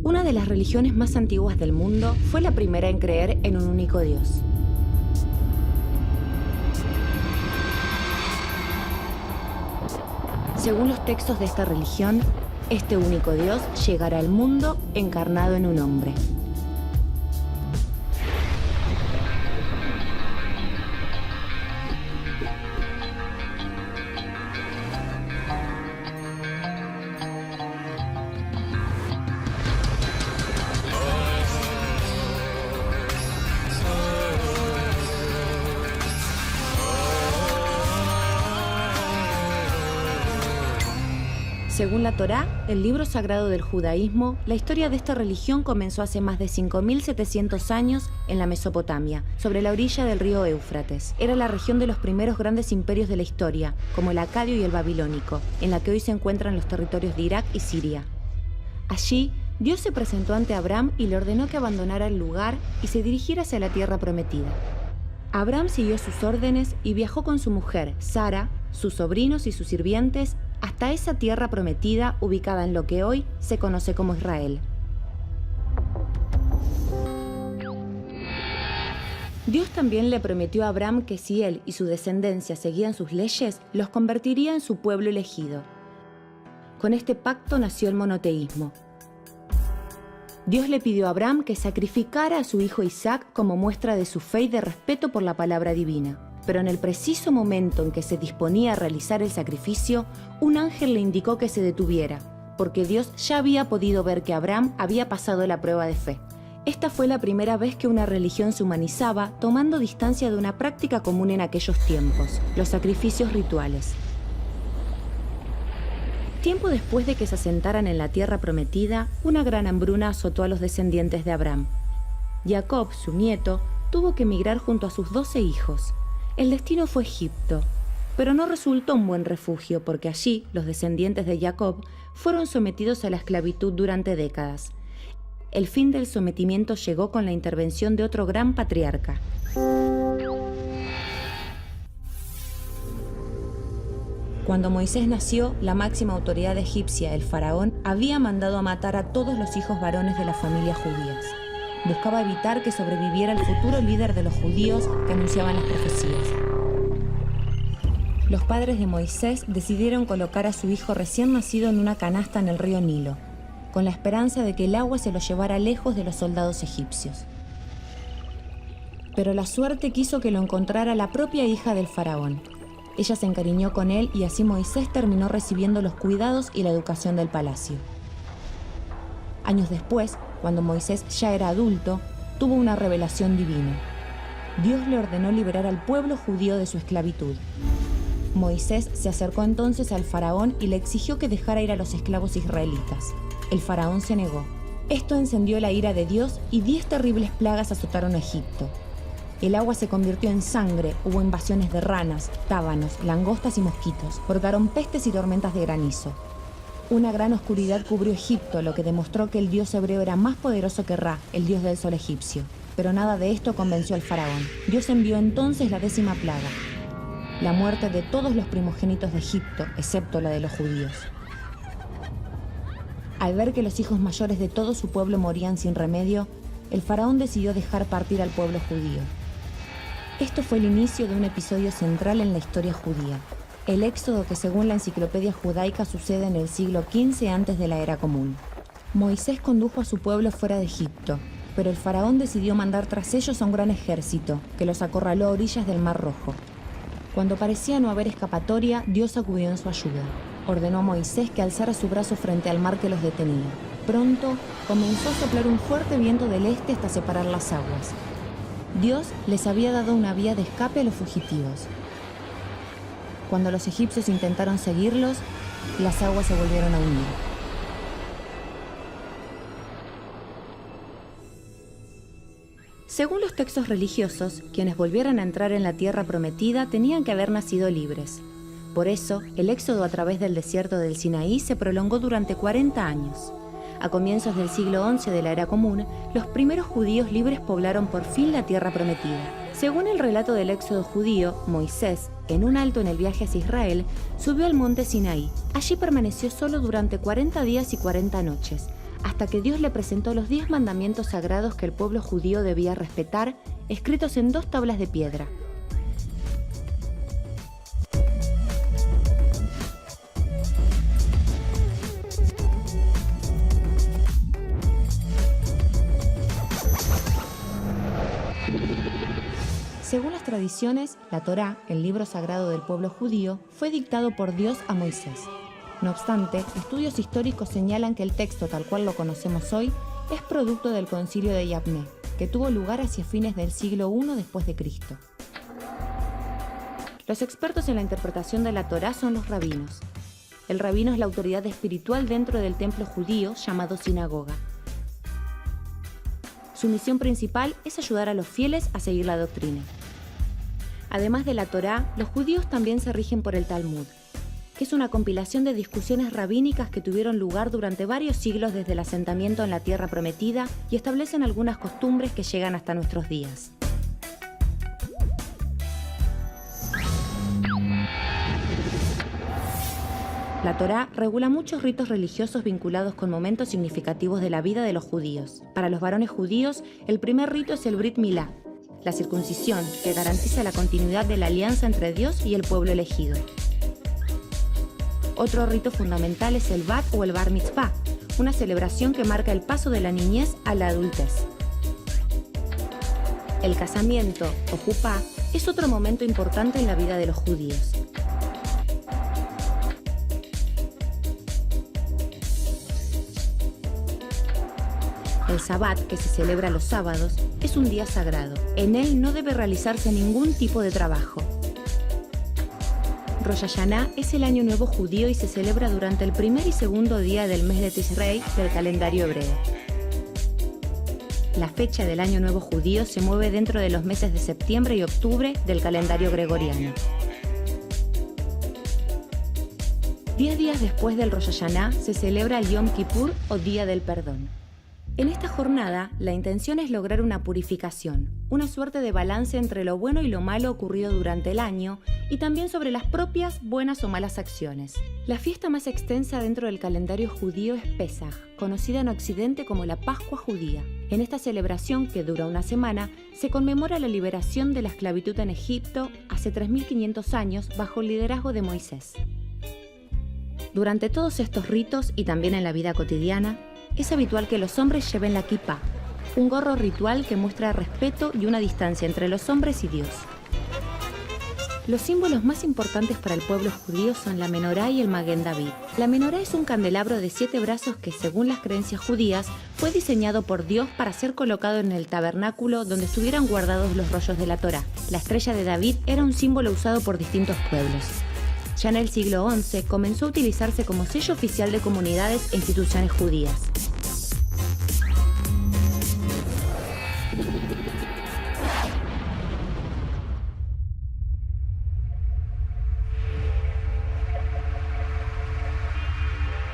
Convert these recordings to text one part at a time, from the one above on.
Una de las religiones más antiguas del mundo fue la primera en creer en un único Dios. Según los textos de esta religión, este único Dios llegará al mundo encarnado en un hombre. Según la Torá, el libro sagrado del judaísmo, la historia de esta religión comenzó hace más de 5.700 años en la Mesopotamia, sobre la orilla del río Éufrates. Era la región de los primeros grandes imperios de la historia, como el acadio y el babilónico, en la que hoy se encuentran los territorios de Irak y Siria. Allí, Dios se presentó ante Abraham y le ordenó que abandonara el lugar y se dirigiera hacia la tierra prometida. Abraham siguió sus órdenes y viajó con su mujer, Sara, sus sobrinos y sus sirvientes, hasta esa tierra prometida ubicada en lo que hoy se conoce como Israel. Dios también le prometió a Abraham que si él y su descendencia seguían sus leyes, los convertiría en su pueblo elegido. Con este pacto nació el monoteísmo. Dios le pidió a Abraham que sacrificara a su hijo Isaac como muestra de su fe y de respeto por la palabra divina. Pero en el preciso momento en que se disponía a realizar el sacrificio, un ángel le indicó que se detuviera, porque Dios ya había podido ver que Abraham había pasado la prueba de fe. Esta fue la primera vez que una religión se humanizaba, tomando distancia de una práctica común en aquellos tiempos, los sacrificios rituales. Tiempo después de que se asentaran en la tierra prometida, una gran hambruna azotó a los descendientes de Abraham. Jacob, su nieto, tuvo que emigrar junto a sus 12 hijos. El destino fue Egipto, pero no resultó un buen refugio porque allí los descendientes de Jacob fueron sometidos a la esclavitud durante décadas. El fin del sometimiento llegó con la intervención de otro gran patriarca. Cuando Moisés nació, la máxima autoridad egipcia, el faraón, había mandado a matar a todos los hijos varones de las familias judías. Buscaba evitar que sobreviviera el futuro líder de los judíos que anunciaban las profecías. Los padres de Moisés decidieron colocar a su hijo recién nacido en una canasta en el río Nilo, con la esperanza de que el agua se lo llevara lejos de los soldados egipcios. Pero la suerte quiso que lo encontrara la propia hija del faraón. Ella se encariñó con él y así Moisés terminó recibiendo los cuidados y la educación del palacio. Años después, cuando Moisés ya era adulto, tuvo una revelación divina. Dios le ordenó liberar al pueblo judío de su esclavitud. Moisés se acercó entonces al faraón y le exigió que dejara ir a los esclavos israelitas. El faraón se negó. Esto encendió la ira de Dios y 10 terribles plagas azotaron a Egipto. El agua se convirtió en sangre, hubo invasiones de ranas, tábanos, langostas y mosquitos. Brotaron pestes y tormentas de granizo. Una gran oscuridad cubrió Egipto, lo que demostró que el dios hebreo era más poderoso que Ra, el dios del sol egipcio. Pero nada de esto convenció al faraón. Dios envió entonces la 10ª plaga, la muerte de todos los primogénitos de Egipto, excepto la de los judíos. Al ver que los hijos mayores de todo su pueblo morían sin remedio, el faraón decidió dejar partir al pueblo judío. Esto fue el inicio de un episodio central en la historia judía. El éxodo que según la enciclopedia judaica sucede en el siglo XV antes de la era común. Moisés condujo a su pueblo fuera de Egipto, pero el faraón decidió mandar tras ellos a un gran ejército, que los acorraló a orillas del Mar Rojo. Cuando parecía no haber escapatoria, Dios acudió en su ayuda. Ordenó a Moisés que alzara su brazo frente al mar que los detenía. Pronto comenzó a soplar un fuerte viento del este hasta separar las aguas. Dios les había dado una vía de escape a los fugitivos. Cuando los egipcios intentaron seguirlos, las aguas se volvieron a unir. Según los textos religiosos, quienes volvieran a entrar en la tierra prometida tenían que haber nacido libres. Por eso, el éxodo a través del desierto del Sinaí se prolongó durante 40 años. A comienzos del siglo XI de la era común, los primeros judíos libres poblaron por fin la tierra prometida. Según el relato del éxodo judío, Moisés, en un alto en el viaje hacia Israel, subió al monte Sinaí. Allí permaneció solo durante 40 días y 40 noches, hasta que Dios le presentó los 10 mandamientos sagrados que el pueblo judío debía respetar, escritos en 2 tablas de piedra. Según las tradiciones, la Torá, el libro sagrado del pueblo judío, fue dictado por Dios a Moisés. No obstante, estudios históricos señalan que el texto tal cual lo conocemos hoy es producto del concilio de Yavne, que tuvo lugar hacia fines del siglo I después de Cristo. Los expertos en la interpretación de la Torá son los rabinos. El rabino es la autoridad espiritual dentro del templo judío llamado sinagoga. Su misión principal es ayudar a los fieles a seguir la doctrina. Además de la Torá, los judíos también se rigen por el Talmud, que es una compilación de discusiones rabínicas que tuvieron lugar durante varios siglos desde el asentamiento en la Tierra Prometida y establecen algunas costumbres que llegan hasta nuestros días. La Torá regula muchos ritos religiosos vinculados con momentos significativos de la vida de los judíos. Para los varones judíos, el primer rito es el Brit Milá, la circuncisión, que garantiza la continuidad de la alianza entre Dios y el pueblo elegido. Otro rito fundamental es el Bat o el Bar Mitzvah, una celebración que marca el paso de la niñez a la adultez. El casamiento, o jupá, es otro momento importante en la vida de los judíos. El Sabbat, que se celebra los sábados, es un día sagrado. En él no debe realizarse ningún tipo de trabajo. Rosh Hashanah es el año nuevo judío y se celebra durante el primer y segundo día del mes de Tishrei del calendario hebreo. La fecha del año nuevo judío se mueve dentro de los meses de septiembre y octubre del calendario gregoriano. 10 días después del Rosh Hashanah se celebra el Yom Kippur o Día del Perdón. En esta jornada, la intención es lograr una purificación, una suerte de balance entre lo bueno y lo malo ocurrido durante el año y también sobre las propias buenas o malas acciones. La fiesta más extensa dentro del calendario judío es Pesaj, conocida en Occidente como la Pascua Judía. En esta celebración, que dura una semana, se conmemora la liberación de la esclavitud en Egipto hace 3.500 años bajo el liderazgo de Moisés. Durante todos estos ritos y también en la vida cotidiana, es habitual que los hombres lleven la kipá, un gorro ritual que muestra respeto y una distancia entre los hombres y Dios. Los símbolos más importantes para el pueblo judío son la menorá y el Maguen David. La menorá es un candelabro de 7 brazos que, según las creencias judías, fue diseñado por Dios para ser colocado en el tabernáculo donde estuvieran guardados los rollos de la Torá. La estrella de David era un símbolo usado por distintos pueblos. Ya en el siglo XI comenzó a utilizarse como sello oficial de comunidades e instituciones judías.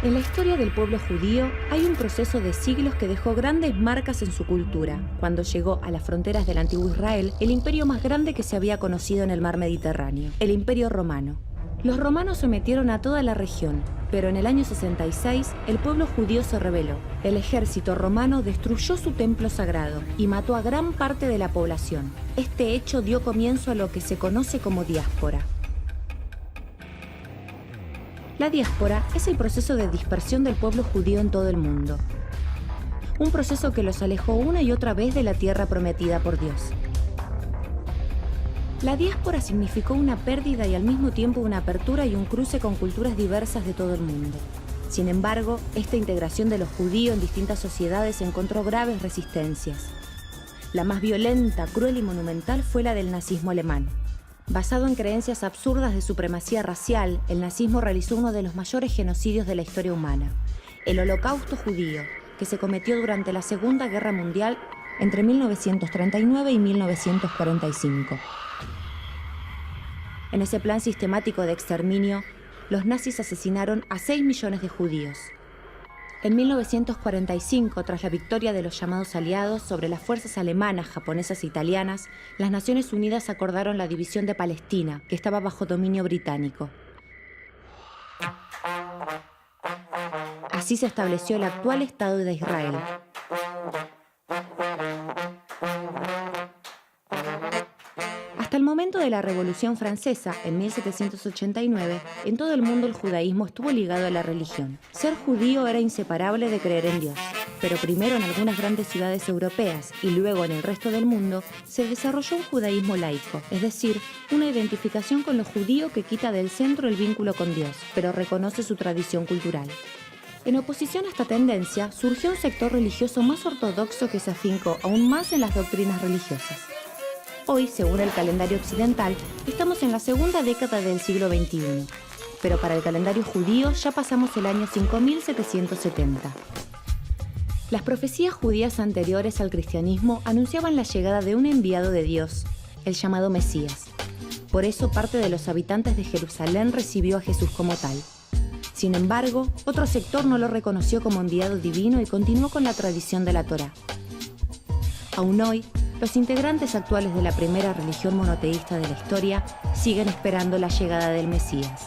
En la historia del pueblo judío hay un proceso de siglos que dejó grandes marcas en su cultura, cuando llegó a las fronteras del antiguo Israel el imperio más grande que se había conocido en el mar Mediterráneo, el Imperio Romano. Los romanos sometieron a toda la región, pero en el año 66 el pueblo judío se rebeló. El ejército romano destruyó su templo sagrado y mató a gran parte de la población. Este hecho dio comienzo a lo que se conoce como diáspora. La diáspora es el proceso de dispersión del pueblo judío en todo el mundo. Un proceso que los alejó una y otra vez de la tierra prometida por Dios. La diáspora significó una pérdida y al mismo tiempo una apertura y un cruce con culturas diversas de todo el mundo. Sin embargo, esta integración de los judíos en distintas sociedades encontró graves resistencias. La más violenta, cruel y monumental fue la del nazismo alemán. Basado en creencias absurdas de supremacía racial, el nazismo realizó uno de los mayores genocidios de la historia humana, el Holocausto judío, que se cometió durante la Segunda Guerra Mundial entre 1939 y 1945. En ese plan sistemático de exterminio, los nazis asesinaron a 6 millones de judíos. En 1945, tras la victoria de los llamados aliados sobre las fuerzas alemanas, japonesas e italianas, las Naciones Unidas acordaron la división de Palestina, que estaba bajo dominio británico. Así se estableció el actual Estado de Israel. Hasta el momento de la Revolución Francesa, en 1789, en todo el mundo el judaísmo estuvo ligado a la religión. Ser judío era inseparable de creer en Dios, pero primero en algunas grandes ciudades europeas y luego en el resto del mundo se desarrolló un judaísmo laico, es decir, una identificación con lo judío que quita del centro el vínculo con Dios, pero reconoce su tradición cultural. En oposición a esta tendencia, surgió un sector religioso más ortodoxo que se afincó aún más en las doctrinas religiosas. Hoy, según el calendario occidental, estamos en la segunda década del siglo XXI, pero para el calendario judío ya pasamos el año 5770. Las profecías judías anteriores al cristianismo anunciaban la llegada de un enviado de Dios, el llamado Mesías. Por eso parte de los habitantes de Jerusalén recibió a Jesús como tal. Sin embargo, otro sector no lo reconoció como enviado divino y continuó con la tradición de la Torá. Aún hoy, los integrantes actuales de la primera religión monoteísta de la historia siguen esperando la llegada del Mesías.